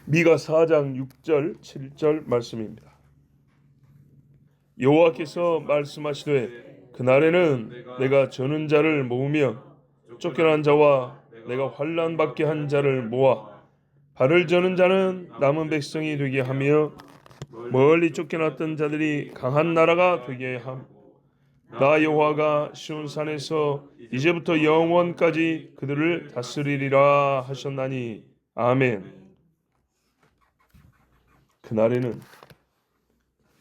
미가 4장 6절 7절 말씀입니다. 여호와께서 말씀하시되 그날에는 내가 저는 자를 모으며 쫓겨난 자와 내가 환난 받게 한 자를 모아 발을 저는 자는 남은 백성이 되게 하며 멀리 쫓겨났던 자들이 강한 나라가 되게 함. 나 여호와가 시온 산에서 이제부터 영원까지 그들을 다스리리라 하셨나니 아멘. 그날에는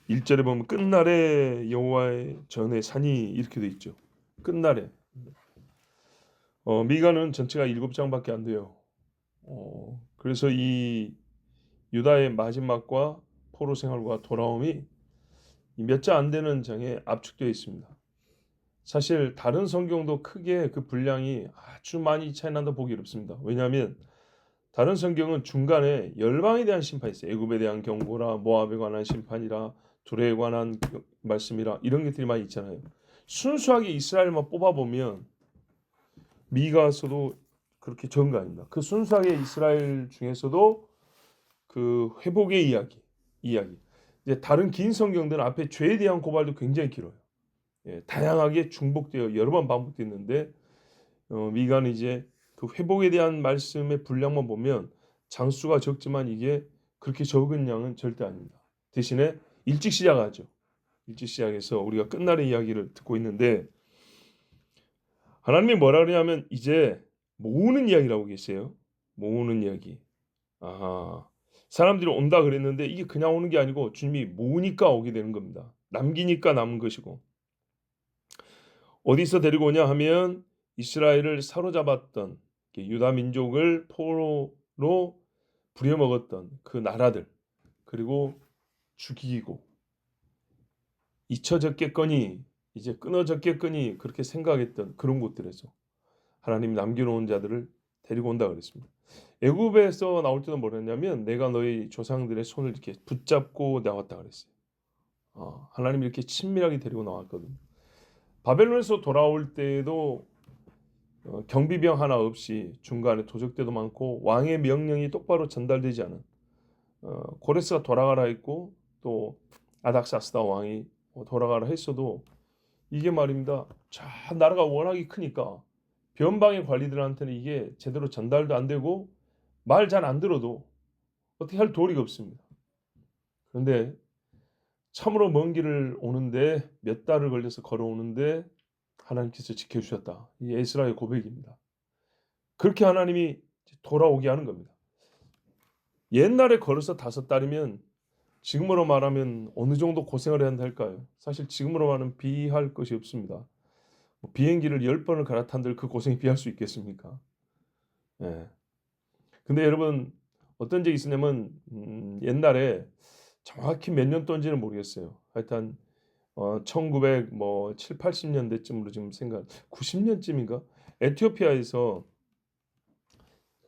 1절에 보면 끝날에 여호와의 전에 산이 이렇게 돼 있죠. 끝날에. 미가는 전체가 7장밖에 안 돼요. 그래서 이 유다의 마지막과 포로 생활과 돌아옴이 몇 자 안 되는 장에 압축되어 있습니다. 사실 다른 성경도 크게 그 분량이 아주 많이 차이 난다 보기 어렵습니다. 왜냐하면 다른 성경은 중간에 열방에 대한 심판이 있어요. 애굽에 대한 경고라 모압에 관한 심판이라 두레에 관한 말씀이라 이런 것들이 많이 있잖아요. 순수하게 이스라엘만 뽑아보면 미가서도 그렇게 적은 거 아닙니다. 그 순수하게 이스라엘 중에서도 그 회복의 이야기. 이제 다른 긴 성경들은 앞에 죄에 대한 고발도 굉장히 길어요. 다양하게 중복되어 여러 번 반복됐는데 미가는 이제 그 회복에 대한 말씀의 분량만 보면 장수가 적지만 이게 그렇게 적은 양은 절대 아닙니다. 대신에 일찍 시작하죠. 일찍 시작해서 우리가 끝날의 이야기를 듣고 있는데 하나님이 뭐라 그러냐면 이제 모으는 이야기라고 계세요. 모으는 이야기. 사람들이 온다 그랬는데 이게 그냥 오는 게 아니고 주님이 모으니까 오게 되는 겁니다. 남기니까 남은 것이고. 어디서 데리고 오냐 하면 이스라엘을 사로잡았던 유다 민족을 포로로 부려먹었던 그 나라들, 그리고 죽이고 잊혀졌겠거니 이제 끊어졌겠거니 그렇게 생각했던 그런 곳들에서 하나님이 남겨놓은 자들을 데리고 온다 그랬습니다. 애굽에서 나올 때도 뭐랬냐면 내가 너희 조상들의 손을 이렇게 붙잡고 나왔다 그랬어요. 하나님이 이렇게 친밀하게 데리고 나왔거든요. 바벨론에서 돌아올 때에도 경비병 하나 없이 중간에 도적대도 많고 왕의 명령이 똑바로 전달되지 않은 고레스가 돌아가라 했고 또 아닥사스다 왕이 돌아가라 했어도 이게 말입니다. 자, 나라가 워낙에 크니까 변방의 관리들한테는 이게 제대로 전달도 안 되고 말 잘 안 들어도 어떻게 할 도리가 없습니다. 그런데 참으로 먼 길을 오는데 몇 달을 걸려서 걸어오는데 하나님께서 지켜주셨다. 이 에스라의 고백입니다. 그렇게 하나님이 돌아오게 하는 겁니다. 옛날에 걸어서 5달이면 지금으로 말하면 어느 정도 고생을 해야 할까요? 사실 지금으로 말하면 비할 것이 없습니다. 비행기를 10번을 갈아탄들 그 고생이 비할 수 있겠습니까? 예. 근데 여러분 어떤 적이 있었냐면 옛날에 정확히 몇 년도인지는 모르겠어요. 하여튼 1900 80년대쯤으로 지금 90년쯤인가? 에티오피아에서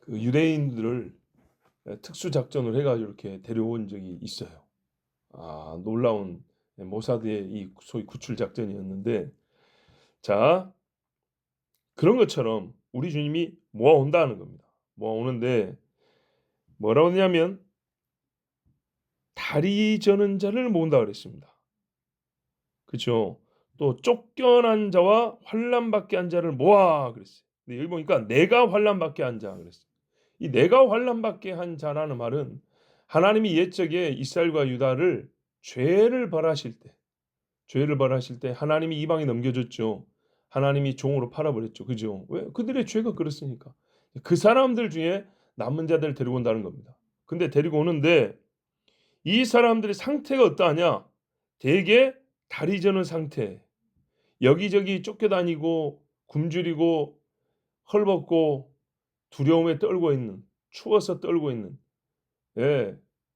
그 유대인들을 특수 작전을 해가지고 이렇게 데려온 적이 있어요. 놀라운 모사드의 이 소위 구출 작전이었는데, 자, 그런 것처럼 우리 주님이 모아온다는 겁니다. 모아오는데 뭐라고 하냐면 다리 저는 자를 모은다 그랬습니다. 그렇죠? 또 쫓겨난 자와 환난 받게 한 자를 모아 그랬어요. 근데 여기 보니까 내가 환난 받게 한 자 그랬어요. 이 내가 환난 받게 한 자라는 말은 하나님이 옛적에 이스라엘과 유다를 죄를 벌하실 때 하나님이 이방에 넘겨줬죠. 하나님이 종으로 팔아버렸죠. 그죠? 왜? 그들의 죄가 그렇으니까. 그 사람들 중에 남은 자들을 데리고 온다는 겁니다. 근데 데리고 오는데 이 사람들의 상태가 어떠하냐? 대개 다리 저는 상태. 여기저기 쫓겨다니고 굶주리고 헐벗고 두려움에 떨고 있는, 추워서 떨고 있는,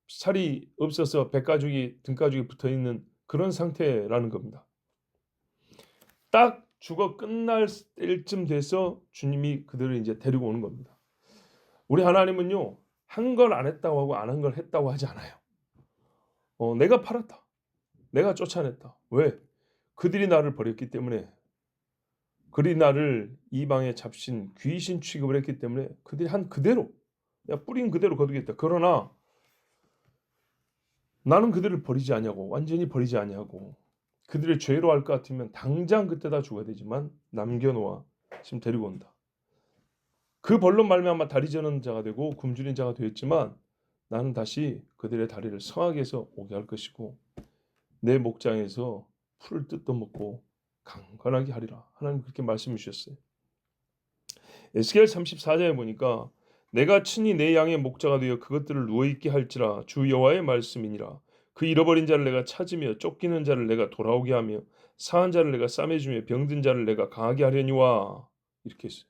살이 없어서 배가죽이 등가죽이 붙어 있는 그런 상태라는 겁니다. 딱 죽어 끝날 때쯤 돼서 주님이 그들을 이제 데리고 오는 겁니다. 우리 하나님은요, 한 걸 안 했다고 하고 안 한 걸 했다고 하지 않아요. 내가 팔았다. 내가 쫓아냈다. 왜? 그들이 나를 버렸기 때문에, 그들이 나를 이방에 잡신 귀신 취급을 했기 때문에 그들이 한 그대로, 내가 뿌린 그대로 거두겠다. 그러나 나는 그들을 버리지 아니하고 완전히 버리지 아니하고 그들의 죄로 할 것 같으면 당장 그때 다 죽어야 되지만 남겨놓아 지금 데리고 온다. 그 벌로 말미암아 다리 저는 자가 되고 굶주린 자가 되었지만 나는 다시 그들의 다리를 성하게 해서 오게 할 것이고 내 목장에서 풀을 뜯어먹고 강건하게 하리라. 하나님 그렇게 말씀해 주셨어요. 에스겔 34장에 보니까 내가 친히 내 양의 목자가 되어 그것들을 누워있게 할지라 주 여호와의 말씀이니라. 그 잃어버린 자를 내가 찾으며 쫓기는 자를 내가 돌아오게 하며 상한 자를 내가 싸매주며 병든 자를 내가 강하게 하려니와. 이렇게 했어요.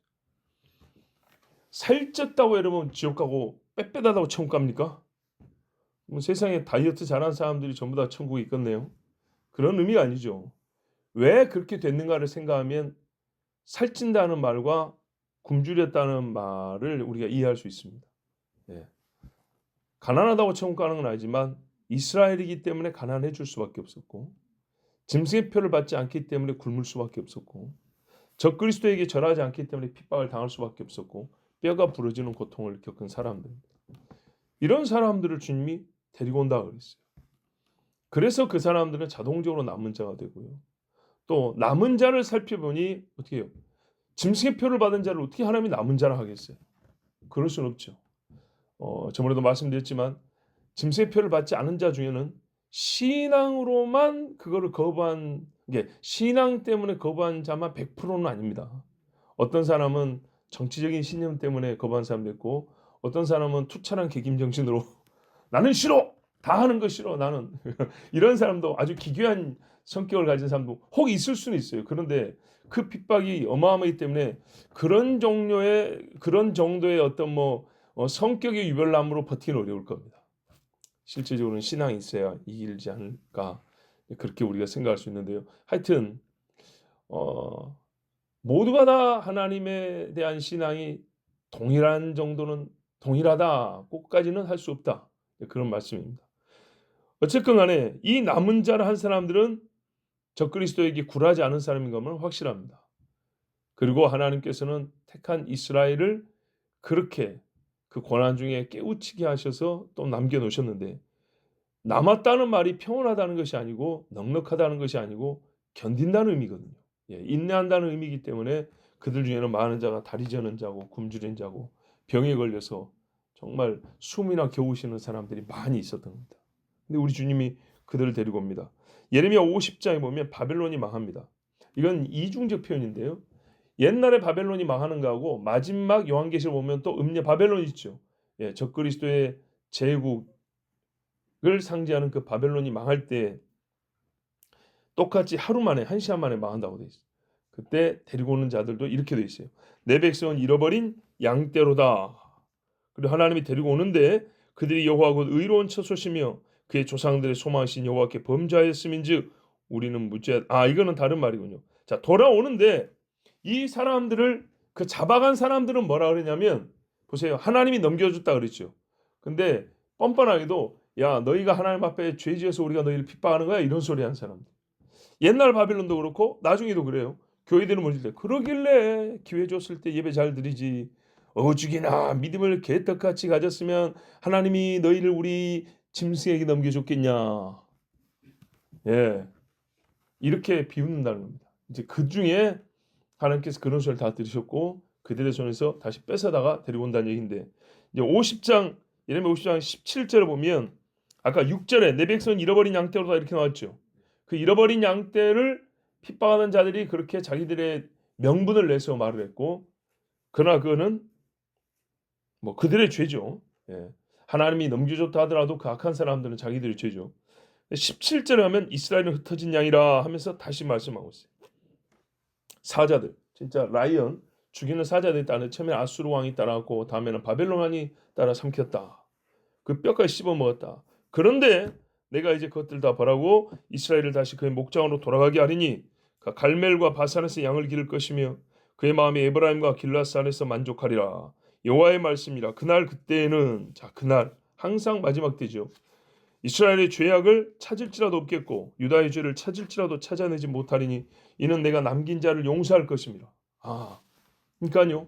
살쪘다고 여러분 지옥 가고 빼빼다다고 천국 갑니까? 뭐 세상에 다이어트 잘하는 사람들이 전부 다 천국에 있겠네요. 그런 의미가 아니죠. 왜 그렇게 됐는가를 생각하면 살찐다는 말과 굶주렸다는 말을 우리가 이해할 수 있습니다. 예. 가난하다고 천국 가는 건 아니지만 이스라엘이기 때문에 가난해질 수밖에 없었고 짐승의 표를 받지 않기 때문에 굶을 수밖에 없었고 적그리스도에게 절하지 않기 때문에 핍박을 당할 수밖에 없었고 뼈가 부러지는 고통을 겪은 사람들입니다. 이런 사람들을 주님이 데리고 온다 그랬어요. 그래서 그 사람들은 자동적으로 남은 자가 되고요. 또 남은 자를 살펴보니 어떻게 해요? 짐승의 표를 받은 자를 어떻게 하나님이 남은 자라 하겠어요? 그럴 수는 없죠. 저번에도 말씀드렸지만 짐승의 표를 받지 않은 자 중에는 신앙으로만 그거를 거부한 게 신앙 때문에 거부한 자만 100%는 아닙니다. 어떤 사람은 정치적인 신념 때문에 거부한 사람도 있고 어떤 사람은 투철한 계김 정신으로 나는 싫어! 다 하는 거 싫어 나는 이런 사람도 아주 기괴한 성격을 가진 사람도 혹 있을 수는 있어요. 그런데 그 핍박이 어마어마하기 때문에 그런 정도의 어떤 성격의 유별남으로 버티기는 어려울 겁니다. 실제적으로는 신앙이 있어야 이기지 않을까 그렇게 우리가 생각할 수 있는데요. 하여튼 모두가 다 하나님에 대한 신앙이 동일한 정도는 동일하다 꼭까지는 할 수 없다 그런 말씀입니다. 어쨌건 간에 이 남은 자를 한 사람들은 적그리스도에게 굴하지 않은 사람인 것은 확실합니다. 그리고 하나님께서는 택한 이스라엘을 그렇게 그 고난 중에 깨우치게 하셔서 또 남겨놓으셨는데 남았다는 말이 평온하다는 것이 아니고 넉넉하다는 것이 아니고 견딘다는 의미거든요. 인내한다는 의미이기 때문에 그들 중에는 많은 자가 다리 저는 자고 굶주린 자고 병에 걸려서 정말 숨이나 겨우 쉬는 사람들이 많이 있었던 겁니다. 근데 우리 주님이 그들을 데리고 옵니다. 예레미야 50장에 보면 바벨론이 망합니다. 이건 이중적 표현인데요. 옛날에 바벨론이 망하는 거하고 마지막 요한계시를 보면 또 바벨론이 있죠. 적그리스도의 제국을 상징하는 그 바벨론이 망할 때 똑같이 하루 만에 1시간 만에 망한다고 돼 있어요. 그때 데리고 오는 자들도 이렇게 돼 있어요. 내 백성은 잃어버린 양떼로다. 그리고 하나님이 데리고 오는데 그들이 여호와 곧 의로운 처소시며 그의 조상들의 소망이신 여호와께 범죄하였음인즉 우리는 무죄하다. 이거는 다른 말이군요. 자, 돌아오는데 이 사람들을 그 잡아간 사람들은 뭐라 그러냐면 보세요. 하나님이 넘겨줬다 그랬죠. 근데 뻔뻔하게도 야 너희가 하나님 앞에 죄지어서 우리가 너희를 핍박하는 거야 이런 소리 하는 사람들. 옛날 바빌론도 그렇고 나중에도 그래요. 교회들은 뭐지? 그러길래 기회 줬을 때 예배 잘 드리지. 오죽이나 믿음을 개떡같이 가졌으면 하나님이 너희를 우리 짐승에게 넘겨줬겠냐. 예, 이렇게 비웃는다는 겁니다. 이제 그 중에 하나님께서 그런 소리를 다 들으셨고 그들의 손에서 다시 뺏어다가 데리고 온다는 얘기인데 이제 50장 예레미야 50장 17절을 보면 아까 6절에 내 백성은 잃어버린 양떼로다 이렇게 나왔죠. 그 잃어버린 양떼를 핍박하는 자들이 그렇게 자기들의 명분을 내서 말을 했고 그러나 그거는 그들의 죄죠. 하나님이 넘겨줬다 하더라도 그 악한 사람들은 자기들의 죄죠. 17절에 하면 이스라엘은 흩어진 양이라 하면서 다시 말씀하고 있어요. 사자들 진짜 라이언 죽이는 사자들이 따라 처음에 아수르 왕이 따라왔고 다음에는 바벨론 왕이 따라 삼켰다. 그 뼈까지 씹어 먹었다. 그런데 내가 이제 그것들 다 벌하고 이스라엘을 다시 그의 목장으로 돌아가게 하리니 갈멜과 바산에서 양을 기를 것이며 그의 마음이 에브라임과 길라산에서 만족하리라. 여호와의 말씀이라. 그날 그때에는 그날 항상 마지막 때죠. 이스라엘의 죄악을 찾을지라도 없겠고 유다의 죄를 찾을지라도 찾아내지 못하리니 이는 내가 남긴 자를 용서할 것입니다. 그러니까요.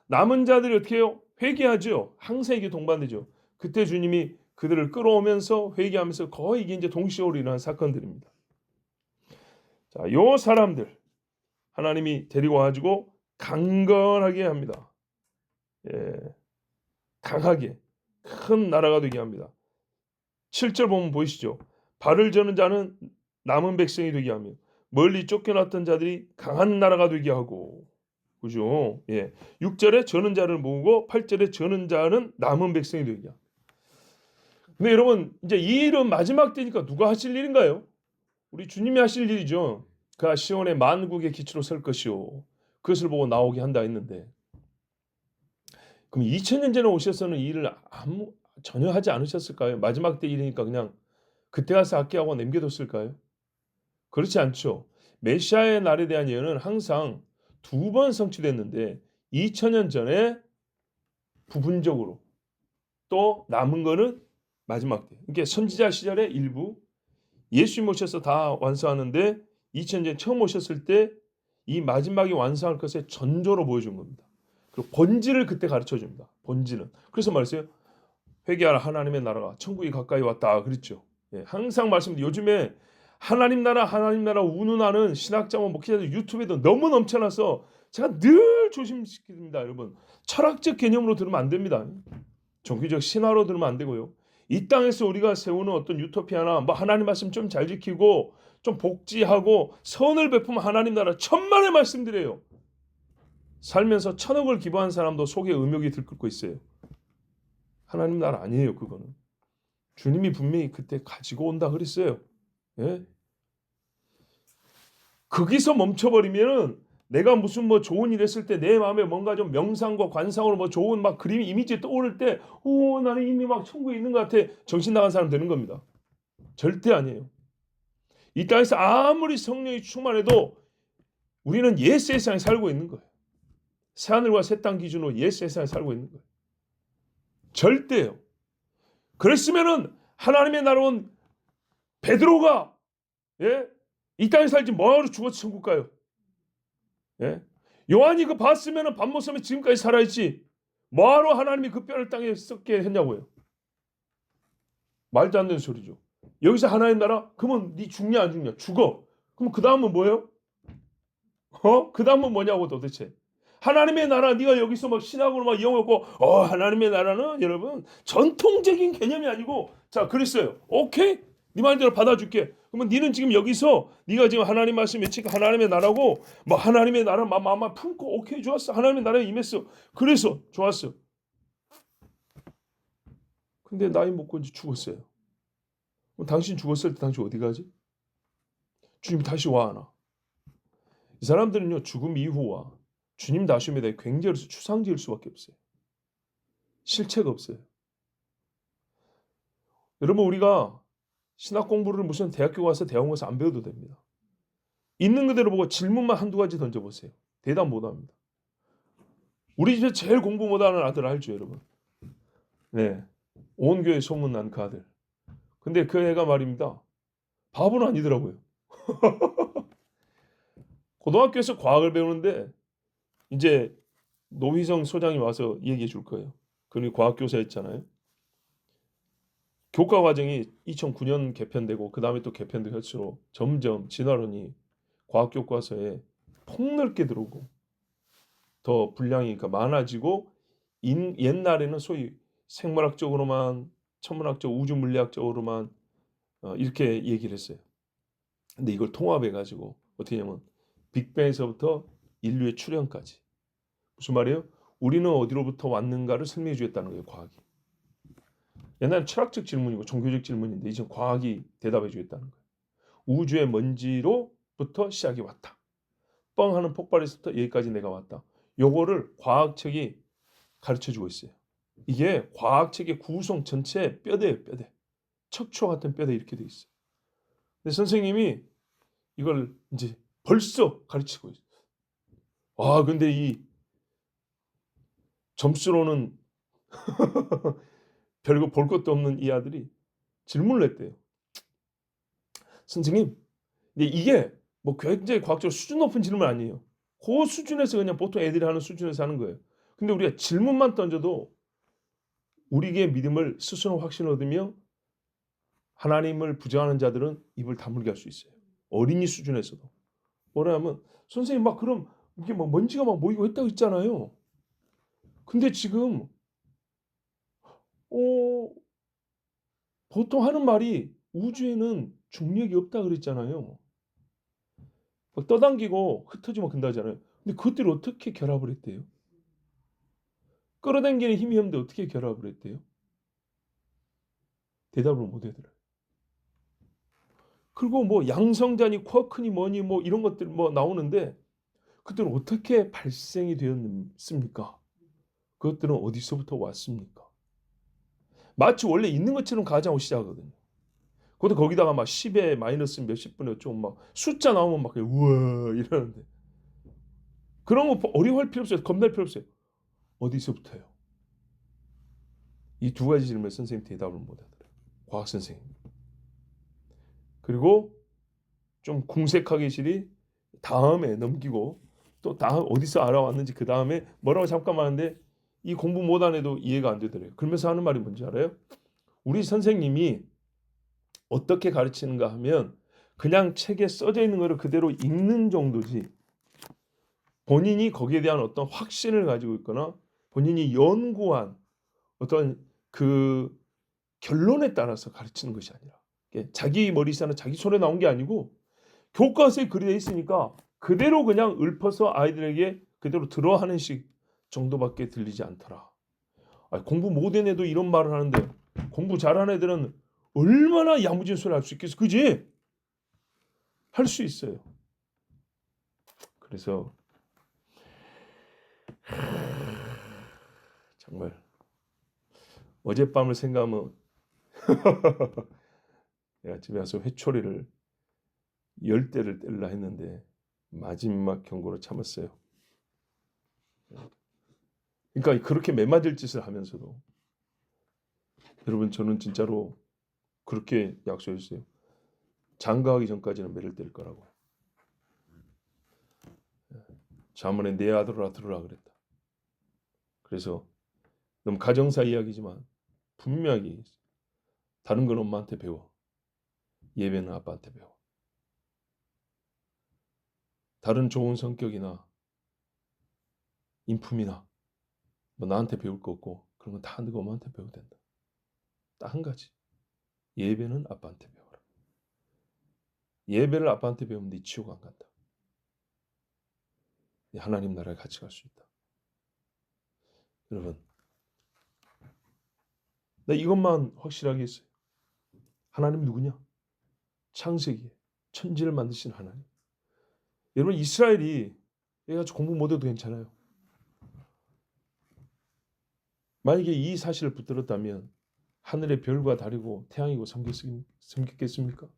남은 자들이 어떻게 해요? 회개하죠. 항상 이게 동반되죠. 그때 주님이 그들을 끌어오면서 회개하면서 거의 이게 이제 동시에 일어난 사건들입니다. 자, 요 사람들 하나님이 데리고 와가지고 강건하게 합니다. 예, 강하게 큰 나라가 되게 합니다. 7절 보면 보이시죠? 발을 저는 자는 남은 백성이 되게 하며 멀리 쫓겨났던 자들이 강한 나라가 되게 하고, 그죠? 예. 6절에 저는 자를 모으고 8절에 저는 자는 남은 백성이 되게 합니다. 근데 여러분 이제 이 일은 마지막 때니까 누가 하실 일인가요? 우리 주님이 하실 일이죠. 그가 시온의 만국의 기초로 설 것이요 그것을 보고 나오게 한다 했는데, 그럼 2000년 전에 오셔서는 이 일을 전혀 하지 않으셨을까요? 마지막 때 일이니까 그냥 그때 가서 할게 하고 남겨뒀을까요? 그렇지 않죠. 메시아의 날에 대한 예언은 항상 2번 성취됐는데 2000년 전에 부분적으로, 또 남은 거는 마지막 때. 이게 선지자 시절의 일부, 예수님 오셔서 다 완성하는데 2000년 전에 처음 오셨을 때 이 마지막에 완성할 것의 전조로 보여준 겁니다. 그리고 본질을 그때 가르쳐 줍니다. 본질은. 그래서 말했어요. 회개하라, 하나님의 나라가 천국이 가까이 왔다 그랬죠. 예, 항상 말씀드립니다. 요즘에 하나님 나라 운운하는 신학자와 목회자들 유튜브에도 너무 넘쳐나서 제가 늘 조심시킵니다. 여러분, 철학적 개념으로 들으면 안 됩니다. 종교적 신화로 들으면 안 되고요. 이 땅에서 우리가 세우는 어떤 유토피아나 뭐 하나님 말씀 좀 잘 지키고 좀 복지하고 선을 베푸면 하나님 나라 천만의 말씀드려요. 살면서 1000억을 기부한 사람도 속에 음욕이 들끓고 있어요. 하나님 나라 아니에요. 그거는 주님이 분명히 그때 가지고 온다 그랬어요. 예? 거기서 멈춰버리면은 내가 무슨 뭐 좋은 일 했을 때 내 마음에 뭔가 좀 명상과 관상으로 뭐 좋은 막 그림 이미지 떠오를 때 나는 이미 막 천국에 있는 것 같아, 정신 나간 사람 되는 겁니다. 절대 아니에요. 이 땅에서 아무리 성령이 충만해도 우리는 옛 세상에 살고 있는 거예요. 새하늘과 새 땅 기준으로 옛 세상에 살고 있는 거예요. 절대요. 그랬으면은 하나님의 나라 온 베드로가, 예? 이 땅에 살지 뭐하러 죽어서 천국 가요? 예? 요한이 그 봤으면은 밥 못 쓰면 지금까지 살아있지. 뭐하러 하나님이 그 뼈를 땅에 썩게 했냐고요. 말도 안 되는 소리죠. 여기서 하나님 나라? 그러면 네 죽냐 안 죽냐? 죽어. 그럼 그 다음은 뭐예요? 그 다음은 뭐냐고 도대체. 하나님의 나라, 네가 여기서 막 신학으로 막 이용하고 하나님의 나라는 여러분 전통적인 개념이 아니고, 자 그랬어요. 오케이? 네 말대로 받아줄게. 그러면 니는 지금 여기서 네가 지금 하나님 말씀 외치고 하나님의 나라고 뭐 하나님의 나라 마마 품고 오케이 좋았어. 하나님의 나라에 임했어. 그래서 좋았어. 근데 나이 먹고 이제 죽었어요. 그럼 당신 죽었을 때 당신 어디 가지? 주님이 다시 와 하나? 이 사람들은요 죽음 이후와 주님 다시옴에 대해 굉장히 추상 지을 수밖에 없어요. 실체가 없어요. 여러분 우리가 신학 공부를 무슨 대학교 가서 대학원 가서 안 배워도 됩니다. 있는 그대로 보고 질문만 한두 가지 던져보세요. 대답 못합니다. 우리 집에 제일 공부 못하는 아들 알죠 여러분? 네, 온 교회 소문난 그 아들. 근데 그 애가 말입니다. 바보는 아니더라고요. 고등학교에서 과학을 배우는데 이제 노희성 소장이 와서 얘기해 줄 거예요. 그는 과학교사였잖아요. 교과 과정이 2009년 개편되고 그 다음에 또 개편된 것으로 점점 진화론이 과학 교과서에 폭넓게 들어오고 더 분량이 많아지고, 옛날에는 소위 생물학적으로만, 천문학적, 우주 물리학적으로만 이렇게 얘기를 했어요. 근데 이걸 통합해 가지고 어떻게 하냐면 빅뱅에서부터 인류의 출현까지, 무슨 말이에요? 우리는 어디로부터 왔는가를 설명해 주겠다는 거예요. 과학이. 옛날엔 철학적 질문이고 종교적 질문인데 이제 과학이 대답해 주겠다는 거예요. 우주의 먼지로부터 시작이 왔다. 뻥 하는 폭발에서부터 여기까지 내가 왔다. 요거를 과학책이 가르쳐주고 있어요. 이게 과학책의 구성 전체 뼈대예요. 뼈대. 척추 같은 뼈대 이렇게 돼 있어요. 근데 선생님이 이걸 이제 벌써 가르치고 있어요. 근데 이 점수로는 별거 볼 것도 없는 이 아들이 질문을 했대요. 선생님, 근데 이게 뭐 굉장히 과학적으로 수준 높은 질문 아니에요. 그 수준에서 그냥 보통 애들이 하는 수준에서 하는 거예요. 근데 우리가 질문만 던져도 우리에게 믿음을 스스로 확신 얻으며 하나님을 부정하는 자들은 입을 다물게 할 수 있어요. 어린이 수준에서도. 뭐냐면 선생님 막 그럼 이게 막 먼지가 막 모이고 했다고 했잖아요. 근데 지금 보통 하는 말이 우주에는 중력이 없다 그랬잖아요. 막 떠당기고 흩어지면 근다잖아요. 근데 그것들이 어떻게 결합을 했대요? 끌어당기는 힘이 없는데 어떻게 결합을 했대요? 대답을 못 해드려요. 그리고 뭐 양성자니 쿼크니 뭐니 뭐 이런 것들 뭐 나오는데 그들은 어떻게 발생이 되었습니까? 그것들은 어디서부터 왔습니까? 마치 원래 있는 것처럼 가정하고 시작하거든요. 그것도 거기다가 막 10에 마이너스 몇십 분에 좀 막 숫자 나오면 막 우와 이러는데 그런 거 어려워할 필요 없어요. 겁날 필요 없어요. 어디서부터요? 이 두 가지 질문에 선생님 대답을 못 하더라고요. 과학 선생님. 그리고 좀 궁색하기 싫이 다음에 넘기고 또 다음 어디서 알아왔는지 그 다음에 뭐라고 잠깐만 하는데 이 공부 못한 애도 이해가 안 되더래요. 그러면서 하는 말이 뭔지 알아요? 우리 선생님이 어떻게 가르치는가 하면 그냥 책에 써져 있는 거를 그대로 읽는 정도지 본인이 거기에 대한 어떤 확신을 가지고 있거나 본인이 연구한 어떤 그 결론에 따라서 가르치는 것이 아니라 자기 머리에서는 자기 손에 나온 게 아니고 교과서에 글이 돼 있으니까 그대로 그냥 읊어서 아이들에게 그대로 들어하는 식 정도밖에 들리지 않더라. 공부 못한 애도 이런 말을 하는데 공부 잘하는 애들은 얼마나 야무진 소리 할 수 있겠어. 그지? 할 수 있어요. 그래서 정말 어젯밤을 생각하면 내가 집에 와서 회초리를 10대를 뗄라 했는데 마지막 경고로 참았어요. 그러니까 그렇게 매맞을 짓을 하면서도 여러분 저는 진짜로 그렇게 약속했어요. 장가하기 전까지는 매를 뗄 거라고. 자문에 내 아들아 들으라 그랬다. 그래서 너무 가정사 이야기지만 분명히 다른 건 엄마한테 배워. 예배는 아빠한테 배워. 다른 좋은 성격이나 인품이나 뭐 나한테 배울 거 없고 그런 건 다 너가 엄마한테 배워야 된다. 딱 한 가지. 예배는 아빠한테 배워라. 예배를 아빠한테 배우면 네 지옥 안 간다. 네 하나님 나라에 같이 갈 수 있다. 여러분 나 이것만 확실하게 했어요. 하나님 누구냐? 창세기에 천지를 만드신 하나님. 여러분 이스라엘이 얘가 공부 못해도 괜찮아요. 만약에 이 사실을 붙들었다면 하늘의 별과 달이고 태양이고 섬겼겠습니까?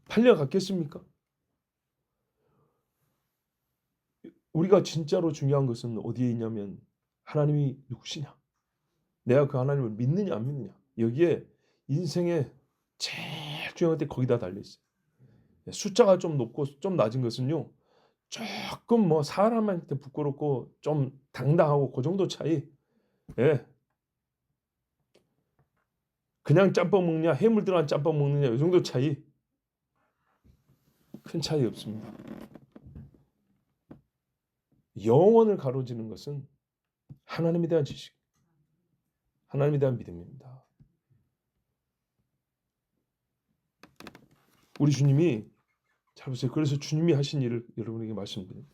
팔려갔겠습니까? 우리가 진짜로 중요한 것은 어디에 있냐면 하나님이 누구시냐? 내가 그 하나님을 믿느냐 안 믿느냐? 여기에 인생의 제일 중요한 게 거기다 달려있어요. 숫자가 좀 높고 좀 낮은 것은요. 조금 뭐 사람한테 부끄럽고 좀 당당하고 그 정도 차이. 예. 그냥 짬뽕 먹냐 해물 들어간 짬뽕 먹느냐 이 정도 차이. 큰 차이 없습니다. 영원을 가로지는 것은 하나님에 대한 지식, 하나님에 대한 믿음입니다. 우리 주님이 잘 보세요. 그래서 주님이 하신 일을 여러분에게 말씀드립니다.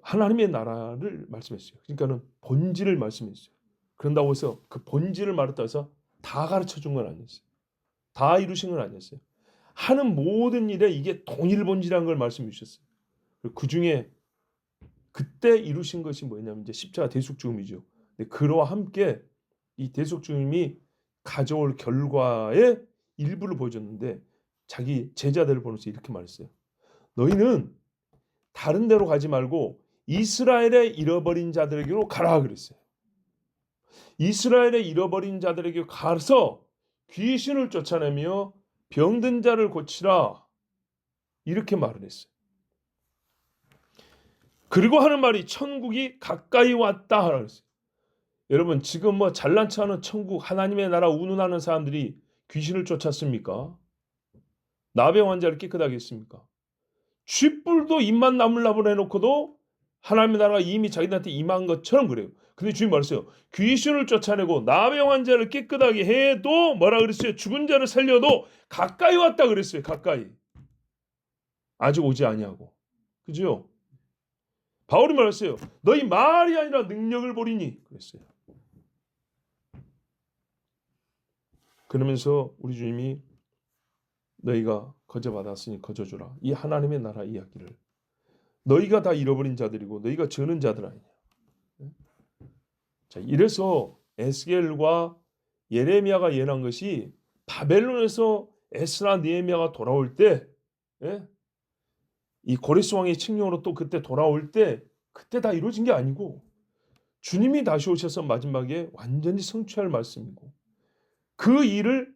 하나님의 나라를 말씀했어요. 그러니까는 본질을 말씀했어요. 그런다고 해서 그 본질을 말했다고 해서 다 가르쳐 준 건 아니었어요. 다 이루신 건 아니었어요. 하는 모든 일에 이게 동일 본질이라는 걸 말씀해 주셨어요. 그 중에 그때 이루신 것이 뭐냐면 이제 십자가 대속 죽음이죠. 근데 그와 함께 이 대속 죽음이 가져올 결과의 일부를 보여줬는데 자기 제자들을 보면서 이렇게 말했어요. 너희는 다른 데로 가지 말고 이스라엘의 잃어버린 자들에게로 가라 그랬어요. 이스라엘의 잃어버린 자들에게 가서 귀신을 쫓아내며 병든 자를 고치라 이렇게 말을 했어요. 그리고 하는 말이 천국이 가까이 왔다 하라 그랬어요. 여러분 지금 뭐 잘난 척하는 천국 하나님의 나라 운운하는 사람들이 귀신을 쫓았습니까? 나병 환자를 깨끗하게 했습니까? 쥐뿔도 입만 나물나물 해놓고도 하나님의 나라가 이미 자기들한테 임한 것처럼 그래요. 근데 주님 말했어요. 귀신을 쫓아내고 나병 환자를 깨끗하게 해도 뭐라 그랬어요? 죽은 자를 살려도 가까이 왔다 그랬어요. 가까이. 아직 오지 아니하고. 그죠? 바울이 말했어요. 너희 말이 아니라 능력을 보리니 그랬어요. 그러면서 우리 주님이 너희가 거저받았으니 거저주라. 이 하나님의 나라 이야기를. 너희가 다 잃어버린 자들이고 너희가 저는 자들 아니냐. 자, 이래서 에스겔과 예레미야가 예언한 것이 바벨론에서 에스라 느헤미야가 돌아올 때, 이 고레스 왕의 칙령으로 또 그때 돌아올 때 그때 다 이루어진 게 아니고 주님이 다시 오셔서 마지막에 완전히 성취할 말씀이고 그 일을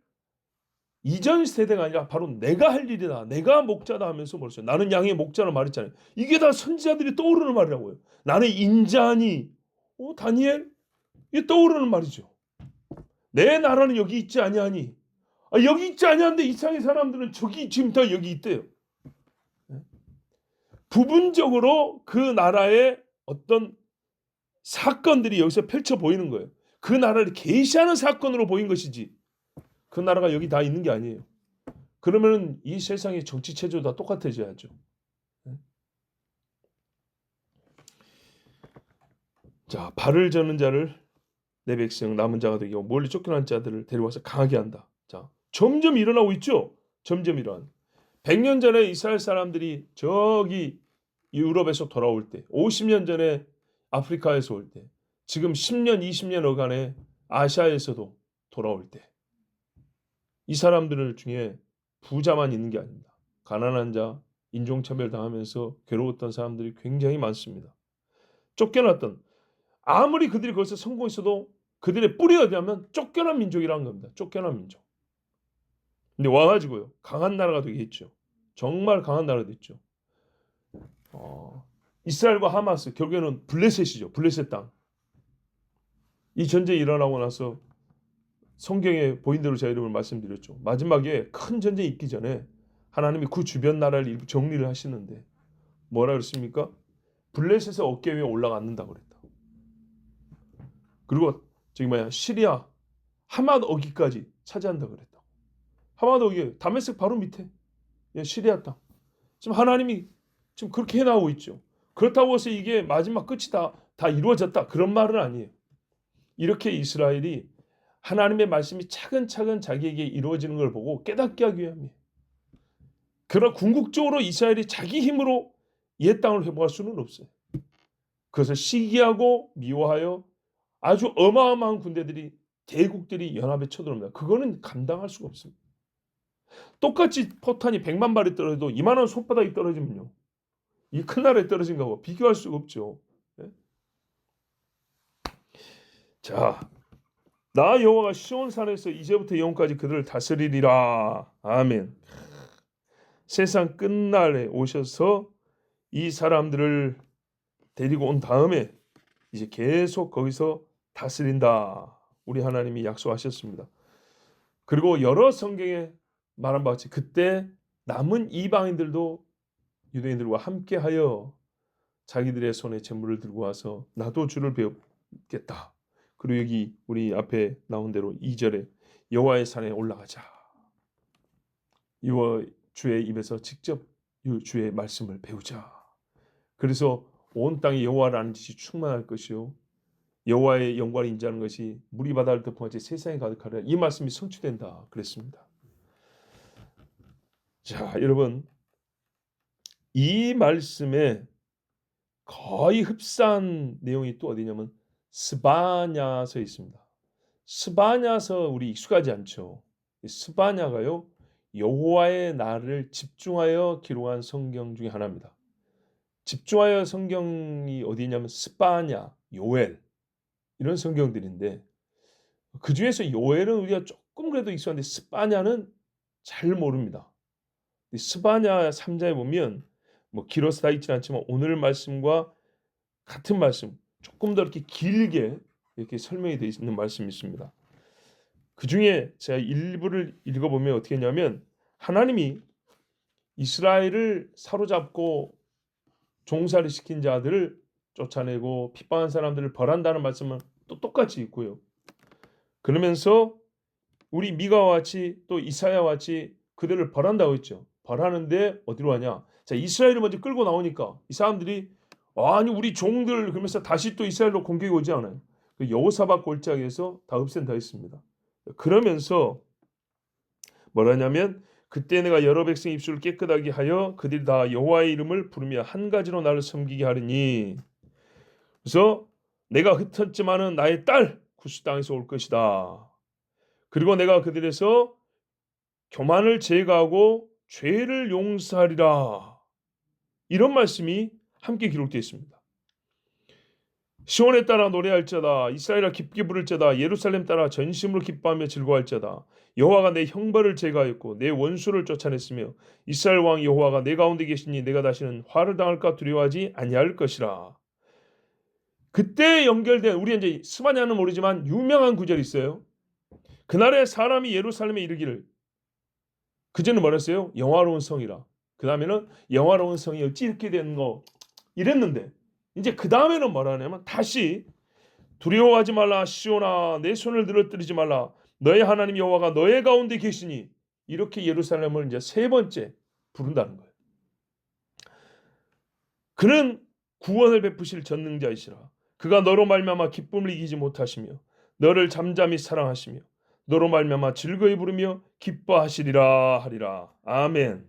이전 세대가 아니라 바로 내가 할 일이다. 내가 목자다 하면서 벌써 나는 양의 목자라는 말했잖아요. 이게 다 선지자들이 떠오르는 말이라고요. 나는 인자니 다니엘 이게 떠오르는 말이죠. 내 나라는 여기 있지 아니하니 여기 있지 아니한데 이상의 사람들은 저기 지금 다 여기 있대요. 부분적으로 그 나라의 어떤 사건들이 여기서 펼쳐 보이는 거예요. 그 나라를 계시하는 사건으로 보인 것이지 그 나라가 여기 다 있는 게 아니에요. 그러면 이 세상의 정치 체제도 다 똑같아져야죠. 자, 발을 저는 자를 내 백성 남은 자가 되게 하고 멀리 쫓겨난 자들을 데려와서 강하게 한다. 자, 점점 일어나고 있죠. 점점 일어난. 100년 전에 이스라엘 사람들이 저기 유럽에서 돌아올 때, 50년 전에 아프리카에서 올 때, 지금 10년, 20년 어간에 아시아에서도 돌아올 때, 이 사람들 중에 부자만 있는 게 아닙니다. 가난한 자, 인종차별 당하면서 괴로웠던 사람들이 굉장히 많습니다. 쫓겨났던, 아무리 그들이 거기서 성공했어도 그들의 뿌리 어디냐면 쫓겨난 민족이라는 겁니다. 쫓겨난 민족. 근데 와가지고요, 강한 나라가 되겠죠. 정말 강한 나라가 됐죠. 이스라엘과 하마스, 결국에는 블레셋이죠. 블레셋 땅. 이 전쟁이 일어나고 나서 성경에 보인 대로 제가 이름을 말씀드렸죠. 마지막에 큰 전쟁이 있기 전에 하나님이 그 주변 나라를 일부 정리를 하시는데 뭐라 그랬습니까? 블레셋의 어깨 위에 올라앉는다고 그랬다. 그리고 저기 시리아 하맛 어기까지 차지한다고 그랬다. 하맛 어기 다메섹 바로 밑에 시리아 땅. 지금 하나님이 지금 그렇게 해나오고 있죠. 그렇다고 해서 이게 마지막 끝이 다 이루어졌다. 그런 말은 아니에요. 이렇게 이스라엘이 하나님의 말씀이 차근차근 자기에게 이루어지는 걸 보고 깨닫게 하기 위함이에요. 그러나 궁극적으로 이스라엘이 자기 힘으로 옛 땅을 회복할 수는 없어요. 그것을 시기하고 미워하여 아주 어마어마한 군대들이 대국들이 연합에 쳐들어옵니다. 그거는 감당할 수가 없습니다. 똑같이 포탄이 100만 발이 떨어져도 이만한 손바닥이 떨어지면요. 이 큰 나라에 떨어진 거하고 비교할 수가 없죠. 자, 나 여호와가 시온산에서 이제부터 영원까지 그들을 다스리리라. 아멘. 세상 끝날에 오셔서 이 사람들을 데리고 온 다음에 이제 계속 거기서 다스린다. 우리 하나님이 약속하셨습니다. 그리고 여러 성경에 말한 바같이 그때 남은 이방인들도 유대인들과 함께하여 자기들의 손에 재물을 들고 와서 나도 주를 배우겠다. 그리고 여기 우리 앞에 나온 대로 2절에 여호와의 산에 올라가자. 주의 입에서 직접 주의 말씀을 배우자. 그래서 온 땅에 여호와를 아는 지식이 충만할 것이요 여호와의 영광을 인자하는 것이 물이 바다를 덮어같이 세상에 가득하리라. 이 말씀이 성취된다 그랬습니다. 자, 여러분 이 말씀에 거의 흡사한 내용이 또 어디냐면 스바냐서에 있습니다. 스바냐서 우리 익숙하지 않죠. 스바냐가요 여호와의 날을 집중하여 기록한 성경 중에 하나입니다. 집중하여 성경이 어디냐면 스바냐, 요엘 이런 성경들인데 그 중에서 요엘은 우리가 조금 그래도 익숙한데 스바냐는 잘 모릅니다. 스바냐 3장에 보면 뭐 길어서 다 읽지는 않지만 오늘 말씀과 같은 말씀 조금 더 이렇게 길게 이렇게 설명이 되어 있는 말씀이 있습니다. 그 중에 제가 일부를 읽어보면 어떻게 했냐면 하나님이 이스라엘을 사로잡고 종살이 시킨 자들을 쫓아내고 핍박한 사람들을 벌한다는 말씀은 또 똑같이 있고요. 그러면서 우리 미가와 같이 또 이사야와 같이 그들을 벌한다고 했죠. 벌하는데 어디로 가냐? 자, 이스라엘을 먼저 끌고 나오니까 이 사람들이 아니 우리 종들 그러면서 다시 또 이스라엘로 공격이 오지 않아요. 그 여호사밧 골짜기에서 다 없앤다 했습니다. 그러면서 뭐라냐면 그때 내가 여러 백성 입술을 깨끗하게 하여 그들이 다 여호와의 이름을 부르며 한 가지로 나를 섬기게 하리니 그래서 내가 흩었지만은 나의 딸 구스 땅에서 올 것이다. 그리고 내가 그들에서 교만을 제거하고 죄를 용서하리라. 이런 말씀이 함께 기록되어 있습니다. 시온에 따라 노래할지어다 이스라엘아 깊게 부를지어다 예루살렘 따라 전심으로 기뻐하며 즐거워할지어다 여호와가 내 형벌을 제거하였고 내 원수를 쫓아냈으며 이스라엘 왕 여호와가 내 가운데 계시니 내가 다시는 화를 당할까 두려워하지 아니할 것이라. 그때 연결된 우리 이제 스바냐는 모르지만 유명한 구절이 있어요. 그날에 사람이 예루살렘에 이르기를 그전에 뭐랬어요? 영화로운 성이라. 그 다음에는 영화로운 성이 어찌 이렇게 된 거 이랬는데 이제 그 다음에는 뭐라 하냐면 다시 두려워하지 말라 시온아 내 손을 늘어뜨리지 말라 너의 하나님 여호와가 너의 가운데 계시니 이렇게 예루살렘을 이제 세 번째 부른다는 거예요. 그는 구원을 베푸실 전능자이시라. 그가 너로 말미암아 기쁨을 이기지 못하시며 너를 잠잠히 사랑하시며 너로 말미암아 즐거이 부르며 기뻐하시리라 하리라. 아멘.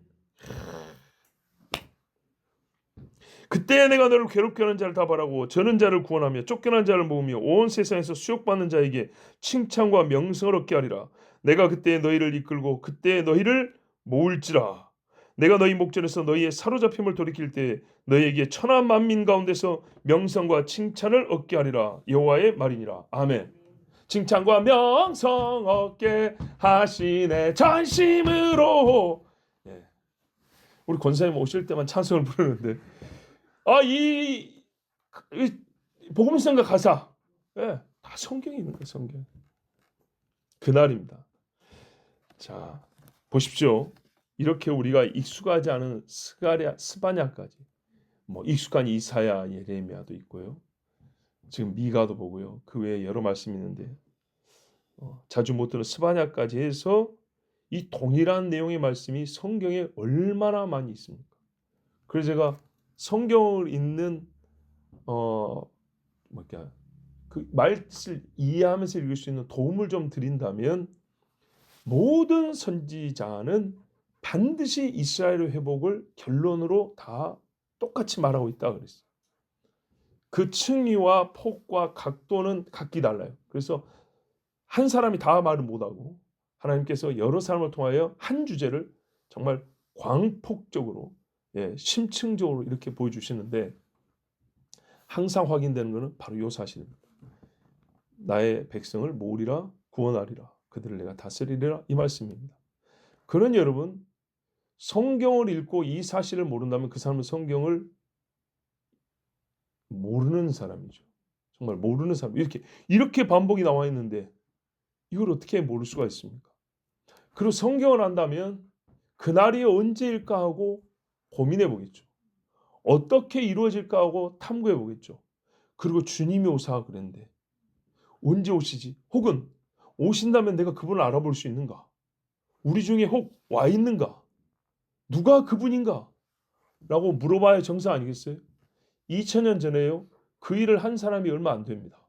그때 내가 너를 괴롭게 하는 자를 다 바라고 저는 자를 구원하며 쫓겨난 자를 모으며 온 세상에서 수욕받는 자에게 칭찬과 명성을 얻게 하리라. 내가 그때 너희를 이끌고 그때 너희를 모을지라. 내가 너희 목전에서 너희의 사로잡힘을 돌이킬 때 너희에게 천하 만민 가운데서 명성과 칭찬을 얻게 하리라. 여호와의 말이니라. 아멘. 칭찬과 명성 얻게 하시네 전심으로. 예. 우리 권사님 오실 때만 찬송을 부르는데 이 복음성가 가사 예, 다 성경에 있는 거예요. 성경. 그날입니다. 자 보십시오. 이렇게 우리가 익숙하지 않은 스바냐까지 뭐 익숙한 이사야 예레미야도 있고요. 지금 미가도 보고요. 그 외에 여러 말씀이 있는데 자주 못 들은 스바냐까지 해서 이 동일한 내용의 말씀이 성경에 얼마나 많이 있습니까? 그래서 제가 성경을 읽는 그 말씀을 이해하면서 읽을 수 있는 도움을 좀 드린다면 모든 선지자는 반드시 이스라엘의 회복을 결론으로 다 똑같이 말하고 있다 그랬어요. 그 층위와 폭과 각도는 각기 달라요. 그래서 한 사람이 다 말을 못하고 하나님께서 여러 사람을 통하여 한 주제를 정말 광폭적으로 심층적으로 이렇게 보여주시는데 항상 확인되는 것은 바로 이 사실입니다. 나의 백성을 모으리라 구원하리라 그들을 내가 다스리리라 이 말씀입니다. 그런 여러분 성경을 읽고 이 사실을 모른다면 그 사람은 성경을 모르는 사람이죠. 정말 모르는 사람. 이렇게 반복이 나와 있는데 이걸 어떻게 모를 수가 있습니까? 그리고 성경을 안다면 그날이 언제일까 하고 고민해 보겠죠. 어떻게 이루어질까 하고 탐구해 보겠죠. 그리고 주님이 오사 그랬는데 언제 오시지? 혹은 오신다면 내가 그분을 알아볼 수 있는가? 우리 중에 혹 와 있는가? 누가 그분인가? 라고 물어봐야 정상 아니겠어요? 2000년 전에요. 그 일을 한 사람이 얼마 안 됩니다.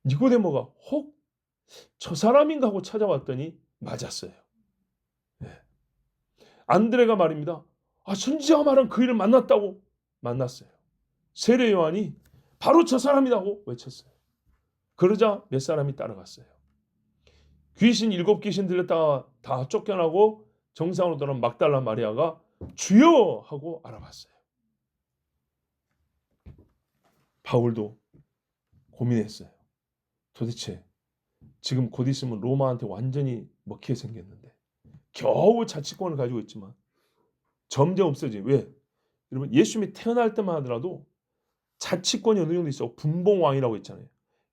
니고데모가 혹 저 사람인가 하고 찾아왔더니 맞았어요. 네. 안드레가 말입니다. 선지자가 말한 그 일을 만났다고 만났어요. 세례 요한이 바로 저 사람이라고 외쳤어요. 그러자 몇 사람이 따라갔어요. 귀신 7귀신 들렸다가 다 쫓겨나고 정상으로 돌아온 막달라 마리아가 주여 하고 알아봤어요. 바울도 고민했어요. 도대체 지금 곧 있으면 로마한테 완전히 먹히게 생겼는데 겨우 자치권을 가지고 있지만 점점 없어지. 왜? 여러분 예수님이 태어날 때만 하더라도 자치권이 어느 정도 있어. 분봉왕이라고 있잖아요.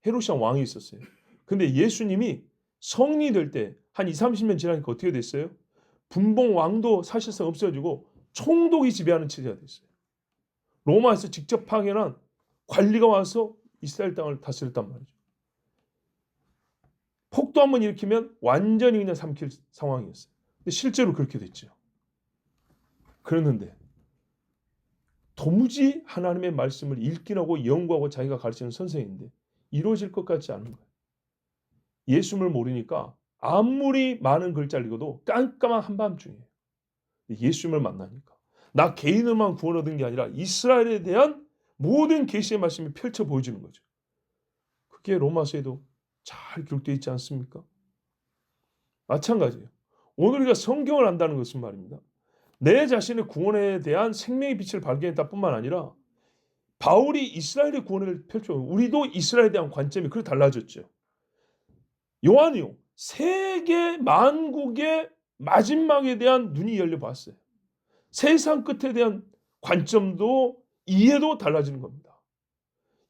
헤롯이란 왕이 있었어요. 근데 예수님이 성인이 될 때 한 20-30년 지나니까 어떻게 됐어요? 분봉 왕도 사실상 없어지고 총독이 지배하는 체제가 됐어요. 로마에서 직접 파견한 관리가 와서 이스라엘 땅을 다스렸단 말이죠. 폭도 한번 일으키면 완전히 그냥 삼킬 상황이었어요. 근데 실제로 그렇게 됐죠. 그랬는데 도무지 하나님의 말씀을 읽기라고 연구하고 자기가 가르치는 선생인데 이루어질 것 같지 않은 거예요. 예수를 모르니까 아무리 많은 글자를 읽어도 깜깜한 한밤중이에요. 예수님을 만나니까 나 개인으로만 구원 얻은 게 아니라 이스라엘에 대한 모든 계시의 말씀이 펼쳐 보여지는 거죠. 그게 로마서에도 잘 기록되어 있지 않습니까? 마찬가지예요. 오늘 우리가 성경을 안다는 것은 말입니다. 내 자신의 구원에 대한 생명의 빛을 발견했다 뿐만 아니라 바울이 이스라엘의 구원을 펼쳐 우리도 이스라엘에 대한 관점이 그렇게 달라졌죠. 요한이요. 세계 만국의 마지막에 대한 눈이 열려 봤어요. 세상 끝에 대한 관점도 이해도 달라지는 겁니다.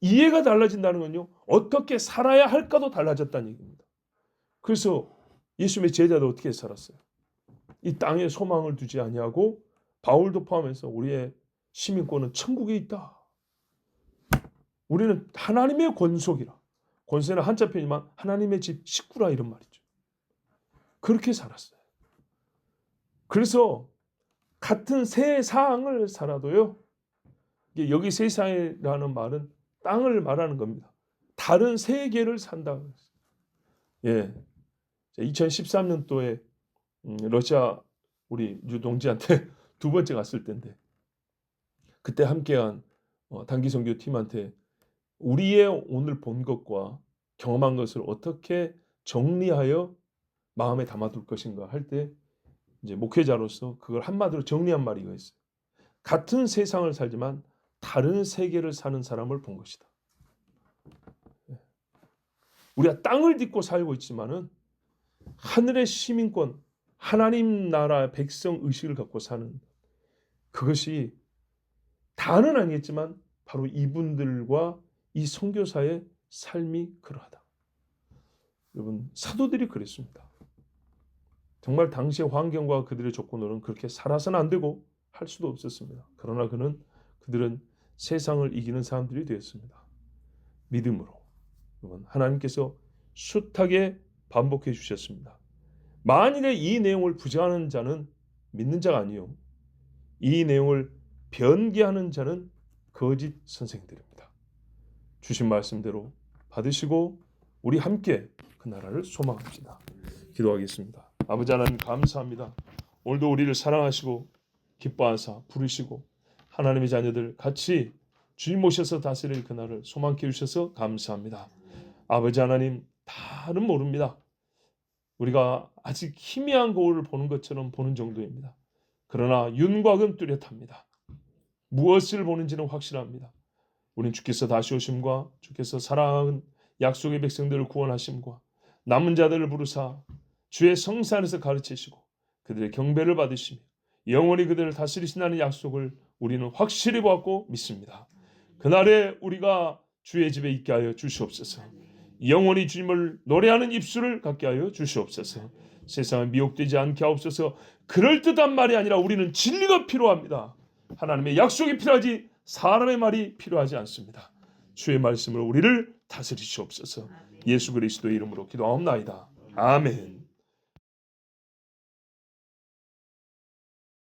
이해가 달라진다는 건요. 어떻게 살아야 할까도 달라졌다는 얘기입니다. 그래서 예수님의 제자도 어떻게 살았어요? 이 땅에 소망을 두지 아니하고 바울도 포함해서 우리의 시민권은 천국에 있다. 우리는 하나님의 권속이라. 권세는 한자 편이지만 하나님의 집 식구라 이런 말이죠. 그렇게 살았어요. 그래서 같은 세상을 살아도요. 여기 세상이라는 말은 땅을 말하는 겁니다. 다른 세계를 산다. 예, 2013년도에 러시아 우리 유동지한테 두 번째 갔을 때인데 그때 함께한 단기 선교 팀한테 우리의 오늘 본 것과 경험한 것을 어떻게 정리하여 마음에 담아둘 것인가 할 때 이제 목회자로서 그걸 한마디로 정리한 말이 있어요. 같은 세상을 살지만 다른 세계를 사는 사람을 본 것이다. 우리가 땅을 딛고 살고 있지만은 하늘의 시민권, 하나님 나라 백성 의식을 갖고 사는 그것이 다는 아니겠지만 바로 이분들과 이 선교사의 삶이 그러하다. 여러분 사도들이 그랬습니다. 정말 당시의 환경과 그들의 조건으로는 그렇게 살아서는 안 되고 할 수도 없었습니다. 그러나 그들은 세상을 이기는 사람들이 되었습니다. 믿음으로. 여러분 하나님께서 숱하게 반복해 주셨습니다. 만일에 이 내용을 부정하는 자는 믿는 자가 아니요. 이 내용을 변개하는 자는 거짓 선생들입니다. 주신 말씀대로 받으시고 우리 함께 그 나라를 소망합시다. 기도하겠습니다. 아버지 하나님 감사합니다. 오늘도 우리를 사랑하시고 기뻐하사 부르시고 하나님의 자녀들 같이 주님 모셔서 다스릴 그날을 소망케 해주셔서 감사합니다. 아버지 하나님 다는 모릅니다. 우리가 아직 희미한 거울을 보는 것처럼 보는 정도입니다. 그러나 윤곽은 뚜렷합니다. 무엇을 보는지는 확실합니다. 우린 주께서 다시 오심과 주께서 사랑하는 약속의 백성들을 구원하심과 남은 자들을 부르사 주의 성사 안에서 가르치시고 그들의 경배를 받으시며 영원히 그들을 다스리신다는 약속을 우리는 확실히 보았고 믿습니다. 그날에 우리가 주의 집에 있게 하여 주시옵소서. 영원히 주님을 노래하는 입술을 갖게 하여 주시옵소서. 세상은 미혹되지 않게 하옵소서. 그럴듯한 말이 아니라 우리는 진리가 필요합니다. 하나님의 약속이 필요하지 사람의 말이 필요하지 않습니다. 주의 말씀으로 우리를 다스리시옵소서. 예수 그리스도의 이름으로 기도하옵나이다. 아멘.